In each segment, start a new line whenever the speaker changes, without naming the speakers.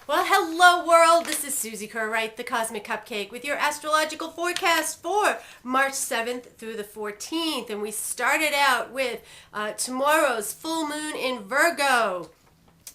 Well, hello world. This is Susie Kerr-Wright, the Cosmic Cupcake, with your astrological forecast for March 7th through the 14th. And we started out with tomorrow's full moon in Virgo.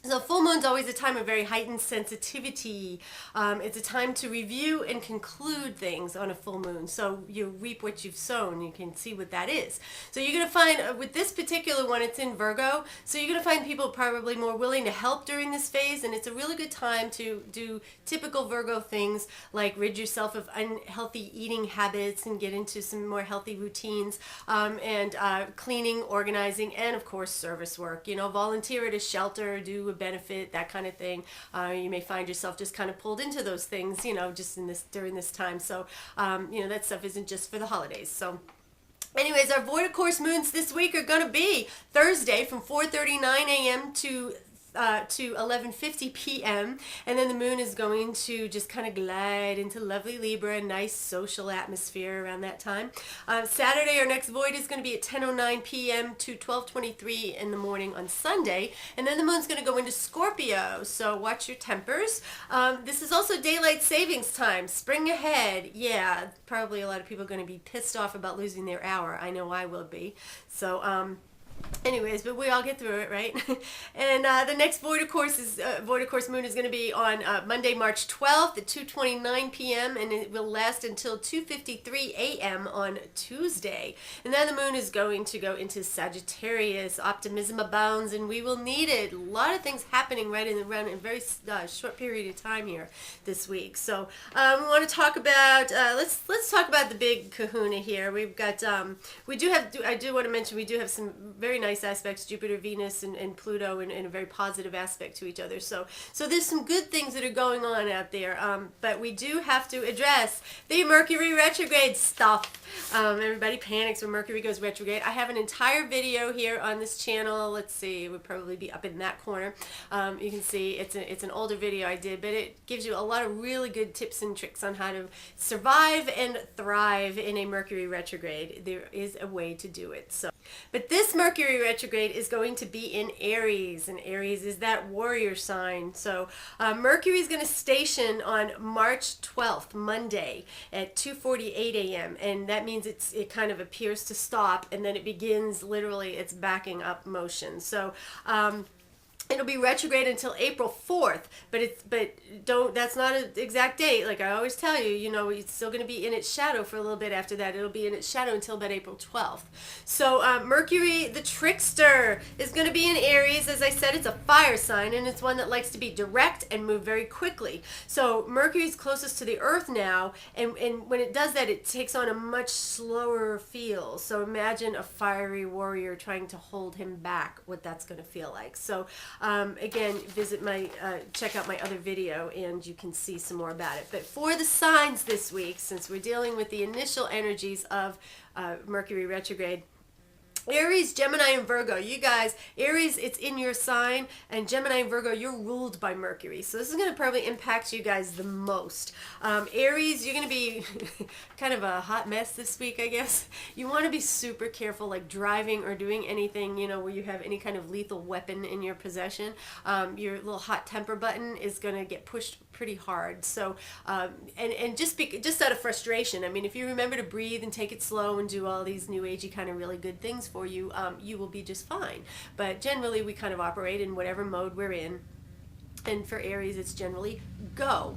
So full moon's always a time of very heightened sensitivity. It's a time to review and conclude things on a full moon. So you reap what you've sown. You can see what that is. So you're going to find, with this particular one, it's in Virgo. So you're going to find people probably more willing to help during this phase. And it's a really good time to do typical Virgo things like rid yourself of unhealthy eating habits and get into some more healthy routines, and cleaning, organizing, and of course service work. You know, volunteer at a shelter, do a benefit, that kind of thing. You may find yourself just kind of pulled into those things, you know, just during this time. So you know, that stuff isn't just for the holidays. So anyways, our void of course moons this week are going to be Thursday from 4:39 a.m. to 11:50 p.m. and then the moon is going to just kind of glide into lovely Libra, a nice social atmosphere around that time. Saturday, our next void is going to be at 10:09 p.m. to 12:23 in the morning on Sunday, and then the moon's going to go into Scorpio, so watch your tempers. This is also daylight savings time, spring ahead. Yeah, probably a lot of people are going to be pissed off about losing their hour. I know I will be. So anyways, but we all get through it, right? And the next void of course moon is going to be on Monday, March 12th at 2:29 p.m. and it will last until 2:53 a.m. on Tuesday. And then the moon is going to go into Sagittarius. Optimism abounds, and we will need it. A lot of things happening right in a very short period of time here this week. So we want to talk about let's talk about the big Kahuna here. We've got I do want to mention we do have some very nice aspects, Jupiter, Venus, and Pluto, in a very positive aspect to each other. So there's some good things that are going on out there, but we do have to address the Mercury Retrograde stuff. Everybody panics when Mercury goes retrograde. I have an entire video here on this channel. Let's see, it would probably be up in that corner. You can see it's an older video I did, but it gives you a lot of really good tips and tricks on how to survive and thrive in a Mercury retrograde. There is a way to do it. But this Mercury retrograde is going to be in Aries, and Aries is that warrior sign. So Mercury is going to station on March 12th, Monday, at 2:48 a.m. and that means it kind of appears to stop, and then it begins literally its backing up motion. So it'll be retrograde until April 4th, that's not an exact date. Like I always tell you, you know, it's still going to be in its shadow for a little bit after that. It'll be in its shadow until about April 12th. So Mercury, the trickster, is going to be in Aries. As I said, it's a fire sign, and it's one that likes to be direct and move very quickly. So Mercury's closest to the Earth now, and when it does that, it takes on a much slower feel. So imagine a fiery warrior trying to hold him back, what that's going to feel like. So again, check out my other video and you can see some more about it. But for the signs this week, since we're dealing with the initial energies of Mercury retrograde, Aries, Gemini, and Virgo. You guys, Aries, it's in your sign, and Gemini and Virgo, you're ruled by Mercury. So this is going to probably impact you guys the most. Aries, you're going to be kind of a hot mess this week, I guess. You want to be super careful, like driving or doing anything, you know, where you have any kind of lethal weapon in your possession. Your little hot temper button is going to get pushed pretty hard. So, and just out of frustration. I mean, if you remember to breathe and take it slow and do all these new agey kind of really good things for you, you will be just fine. But generally, we kind of operate in whatever mode we're in. And for Aries, it's generally go.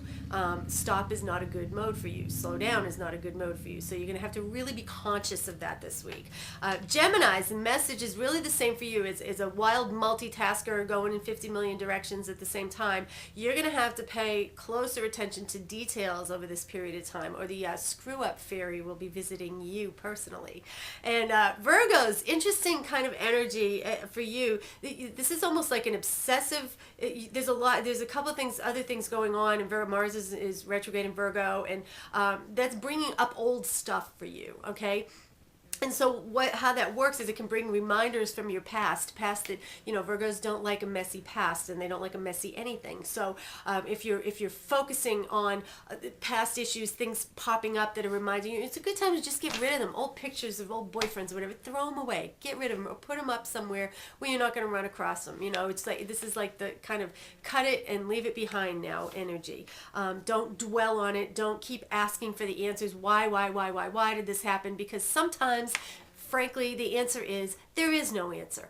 Stop is not a good mode for you. Slow down is not a good mode for you. So you're going to have to really be conscious of that this week. Geminis, the message is really the same for you. As a wild multitasker going in 50 million directions at the same time, you're going to have to pay closer attention to details over this period of time, or the screw-up fairy will be visiting you personally. And Virgos, interesting kind of energy for you. This is almost like an obsessive, there's a couple of other things going on, and Mars is retrograde in Virgo, and that's bringing up old stuff for you, okay? And so how that works is it can bring reminders from your past that, Virgos don't like a messy past, and they don't like a messy anything. So if you're focusing on past issues, things popping up that are reminding you, it's a good time to just get rid of them. Old pictures of old boyfriends or whatever, throw them away, get rid of them, or put them up somewhere where you're not going to run across them. It's like, this is like the kind of cut it and leave it behind now energy. Don't dwell on it. Don't keep asking for the answers. Why did this happen? Because sometimes, frankly, the answer is there is no answer.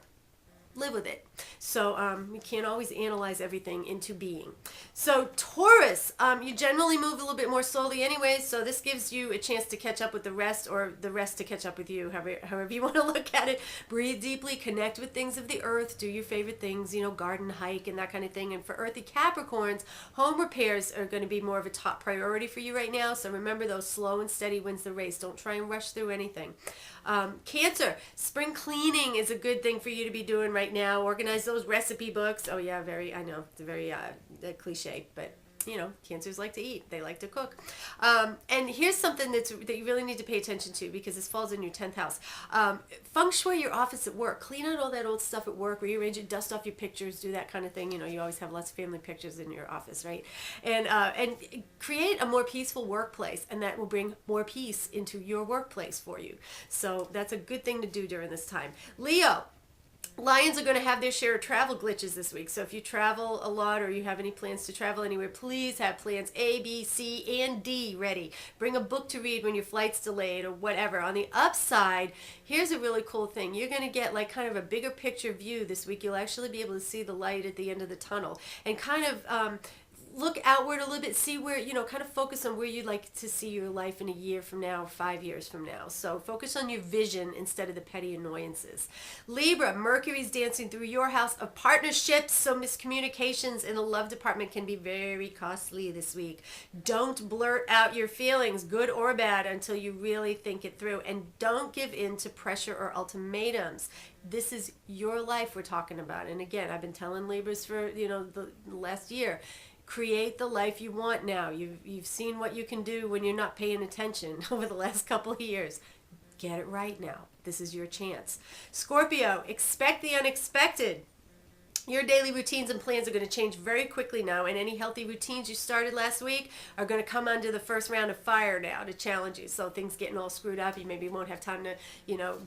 Live with it. So you can't always analyze everything into being. So Taurus, you generally move a little bit more slowly anyway, so this gives you a chance to catch up with the rest, or the rest to catch up with you, however you want to look at it. Breathe deeply, connect with things of the earth, do your favorite things, garden, hike, and that kind of thing. And for earthy Capricorns, home repairs are going to be more of a top priority for you right now, so remember, those slow and steady wins the race. Don't try and rush through anything. Cancer, spring cleaning is a good thing for you to be doing right now. Organize those recipe books. Oh yeah, I know, it's a very cliche, but Cancers like to eat. They like to cook. And here's something that you really need to pay attention to, because this falls in your 10th house. Feng shui your office at work. Clean out all that old stuff at work. Rearrange it. Dust off your pictures. Do that kind of thing. You always have lots of family pictures in your office, right? And create a more peaceful workplace, and that will bring more peace into your workplace for you. So that's a good thing to do during this time. Leo. Lions are going to have their share of travel glitches this week. So if you travel a lot, or you have any plans to travel anywhere, please have plans A, B, C, and D ready. Bring a book to read when your flight's delayed or whatever. On the upside, here's a really cool thing. You're going to get like kind of a bigger picture view this week. You'll actually be able to see the light at the end of the tunnel, and kind of look outward a little bit, see where, kind of focus on where you'd like to see your life in a year from now or 5 years from now. So focus on your vision instead of the petty annoyances. Libra, Mercury's dancing through your house of partnerships, so miscommunications in the love department can be very costly this week. Don't blurt out your feelings, good or bad, until you really think it through. And don't give in to pressure or ultimatums. This is your life we're talking about. And again, I've been telling Libras for, the last year, create the life you want now. You've seen what you can do when you're not paying attention over the last couple of years. Get it right now. This is your chance. Scorpio, expect the unexpected. Your daily routines and plans are going to change very quickly now, and any healthy routines you started last week are going to come under the first round of fire now to challenge you. So things getting all screwed up, you maybe won't have time to,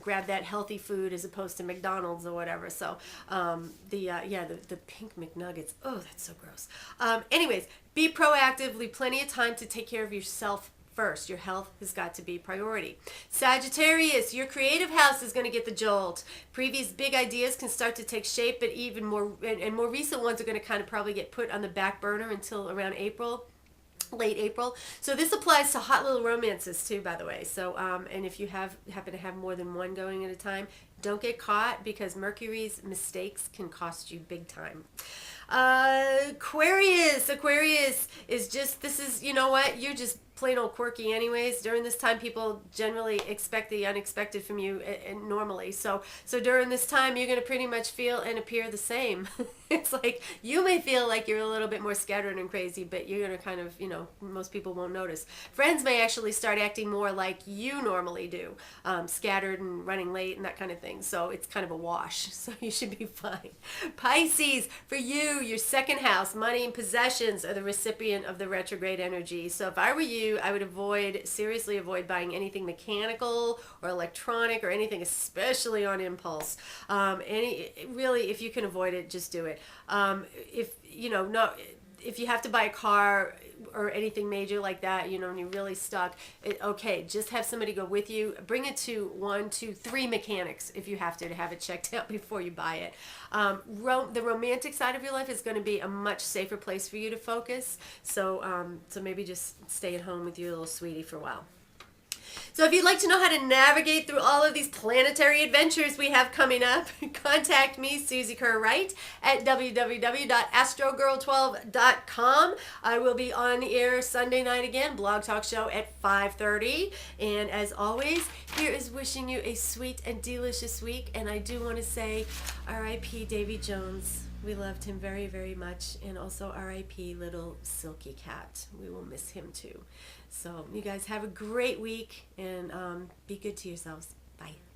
grab that healthy food as opposed to McDonald's or whatever. So the pink McNuggets, oh, that's so gross. Anyways, be proactive, leave plenty of time to take care of yourself first. Your health has got to be priority. Sagittarius, your creative house is going to get the jolt. Previous big ideas can start to take shape, but even more and more recent ones are going to kind of probably get put on the back burner until around April. Late April. So this applies to hot little romances too, by the way. So and if you happen to have more than one going at a time, don't get caught, because Mercury's mistakes can cost you big time. Aquarius is just, this is, you're just plain old quirky anyways. During this time, people generally expect the unexpected from you normally. So during this time, you're going to pretty much feel and appear the same. It's like you may feel like you're a little bit more scattered and crazy, but you're going to kind of, most people won't notice. Friends may actually start acting more like you normally do, scattered and running late and that kind of thing. So it's kind of a wash. So you should be fine. Pisces, for you, your second house, money and possessions are the recipient of the retrograde energy. So if I were you, I would seriously avoid buying anything mechanical or electronic or anything, especially on impulse. Really, if you can avoid it, just do it. If you have to buy a car or anything major like that, and you're really stuck, okay, just have somebody go with you. Bring it to 1, 2, 3 mechanics if you have to have it checked out before you buy it. The romantic side of your life is going to be a much safer place for you to focus. So maybe just stay at home with your little sweetie for a while. So if you'd like to know how to navigate through all of these planetary adventures we have coming up, contact me, Susie Kerr-Wright, at www.astrogirl12.com. I will be on the air Sunday night again, blog talk show at 5:30. And as always, here is wishing you a sweet and delicious week. And I do want to say R.I.P. Davy Jones. We loved him very, very much. And also R.I.P. little Silky cat. We will miss him too. So you guys have a great week, and be good to yourselves. Bye.